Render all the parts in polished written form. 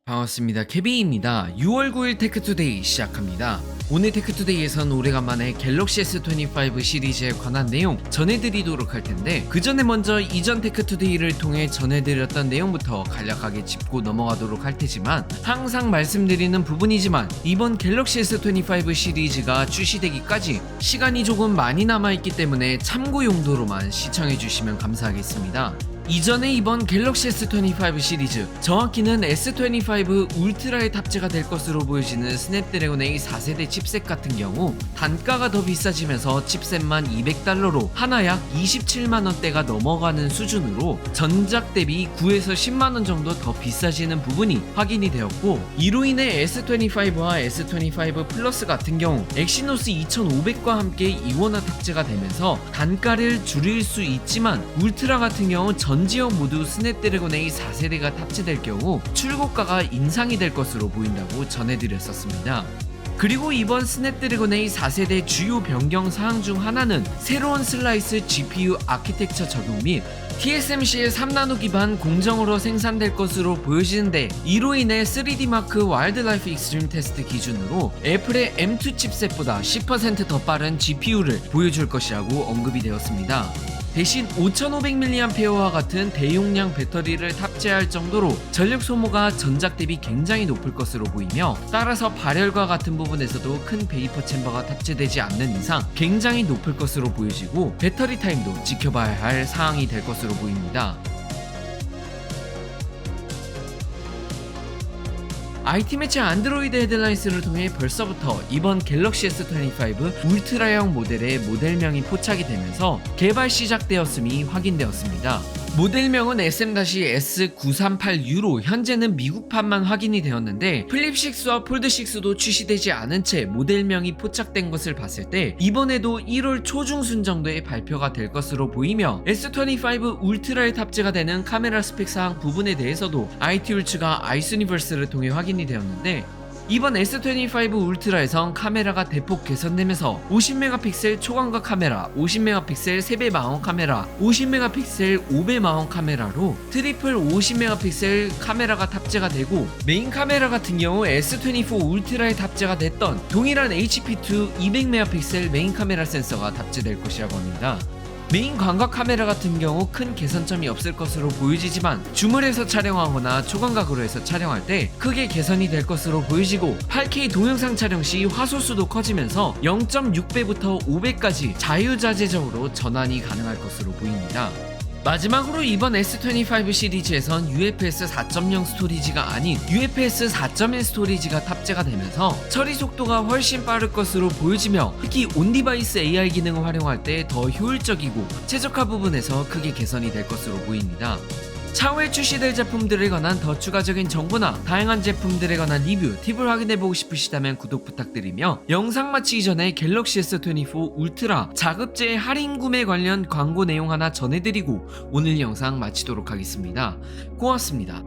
반갑습니다. 케비입니다. 6월 9일 테크투데이 시작합니다. 오늘 테크투데이에선 오래간만에 갤럭시 S25 시리즈에 관한 내용 전해드리도록 할 텐데, 그 전에 먼저 이전 테크투데이를 통해 전해드렸던 내용부터 간략하게 짚고 넘어가도록 할 테지만, 항상 말씀드리는 부분이지만 이번 갤럭시 S25 시리즈가 출시되기까지 시간이 조금 많이 남아있기 때문에 참고 용도로만 시청해주시면 감사하겠습니다. 이전에 이번 갤럭시 S25 시리즈, 정확히는 S25 울트라에 탑재가 될 것으로 보여지는 스냅드래곤 A 4세대 칩셋 같은 경우 단가가 더 비싸지면서 칩셋만 $200로 하나 약 27만원대가 넘어가는 수준으로 전작 대비 9에서 10만원 정도 더 비싸지는 부분이 확인이 되었고, 이로 인해 S25와 S25 플러스 같은 경우 엑시노스 2500과 함께 이원화 탑재가 되면서 단가를 줄일 수 있지만, 울트라 같은 경우 전 지역 모두 스냅드래곤 A 4세대가 탑재될 경우 출고가가 인상이 될 것으로 보인다고 전해드렸었습니다. 그리고 이번 스냅드래곤 A 4세대 주요 변경 사항 중 하나는 새로운 슬라이스 GPU 아키텍처 적용 및 TSMC의 3나노 기반 공정으로 생산될 것으로 보여지는데, 이로 인해 3D마크 와일드라이프 익스트림 테스트 기준으로 애플의 M2 칩셋보다 10% 더 빠른 GPU를 보여줄 것이라고 언급이 되었습니다. 대신 5500mAh와 같은 대용량 배터리를 탑재할 정도로 전력 소모가 전작 대비 굉장히 높을 것으로 보이며, 따라서 발열과 같은 부분에서도 큰 베이퍼 챔버가 탑재되지 않는 이상 굉장히 높을 것으로 보여지고, 배터리 타임도 지켜봐야 할 사항이 될 것으로 보입니다. IT 매체 안드로이드 헤드라인스를 통해 벌써부터 이번 갤럭시 S25 울트라형 모델의 모델명이 포착이 되면서 개발 시작되었음이 확인되었습니다. 모델명은 SM-S938U로 현재는 미국판만 확인이 되었는데, 플립6와 폴드6도 출시되지 않은 채 모델명이 포착된 것을 봤을 때 이번에도 1월 초중순 정도에 발표가 될 것으로 보이며, S25 울트라에 탑재가 되는 카메라 스펙 사항 부분에 대해서도 IT율츠가 아이스유니버스를 통해 확인이 되었는데, 이번 S25 울트라에선 카메라가 대폭 개선되면서 50메가픽셀 초광각 카메라, 50메가픽셀 3배 망원 카메라, 50메가픽셀 5배 망원 카메라로 트리플 50메가픽셀 카메라가 탑재가 되고, 메인 카메라 같은 경우 S24 울트라에 탑재가 됐던 동일한 HP2 200메가픽셀 메인 카메라 센서가 탑재될 것이라고 합니다. 메인 광각 카메라 같은 경우 큰 개선점이 없을 것으로 보여지지만, 줌을 해서 촬영하거나 초광각으로 해서 촬영할 때 크게 개선이 될 것으로 보여지고, 8K 동영상 촬영 시 화소수도 커지면서 0.6배부터 5배까지 자유자재적으로 전환이 가능할 것으로 보입니다. 마지막으로 이번 S25 시리즈에선 UFS 4.0 스토리지가 아닌 UFS 4.1 스토리지가 탑재가 되면서 처리 속도가 훨씬 빠를 것으로 보여지며, 특히 온디바이스 AI 기능을 활용할 때 더 효율적이고 최적화 부분에서 크게 개선이 될 것으로 보입니다. 차후에 출시될 제품들에 관한 더 추가적인 정보나 다양한 제품들에 관한 리뷰, 팁을 확인해보고 싶으시다면 구독 부탁드리며, 영상 마치기 전에 갤럭시 S24 울트라 자급제 할인 구매 관련 광고 내용 하나 전해드리고 오늘 영상 마치도록 하겠습니다. 고맙습니다.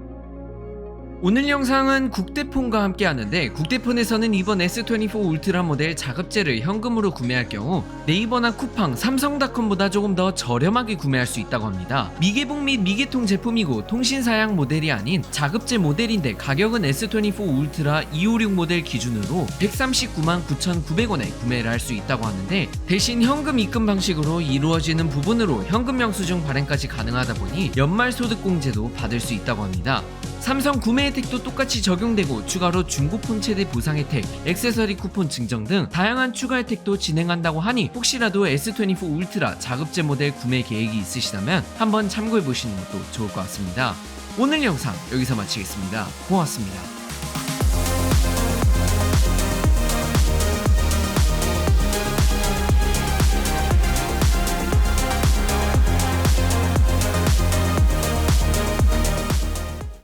오늘 영상은 국대폰과 함께 하는데, 국대폰에서는 이번 S24 울트라 모델 자급제를 현금으로 구매할 경우 네이버나 쿠팡, 삼성닷컴보다 조금 더 저렴하게 구매할 수 있다고 합니다. 미개봉 및 미개통 제품이고 통신사양 모델이 아닌 자급제 모델인데, 가격은 S24 울트라 256 모델 기준으로 139만 9,900원에 구매를 할 수 있다고 하는데, 대신 현금 입금 방식으로 이루어지는 부분으로 현금 영수증 발행까지 가능하다 보니 연말소득공제도 받을 수 있다고 합니다. 삼성 구매 혜택도 똑같이 적용되고, 추가로 중고폰 최대 보상 혜택, 액세서리 쿠폰 증정 등 다양한 추가 혜택도 진행한다고 하니, 혹시라도 S24 울트라 자급제 모델 구매 계획이 있으시다면 한번 참고해 보시는 것도 좋을 것 같습니다. 오늘 영상 여기서 마치겠습니다. 고맙습니다.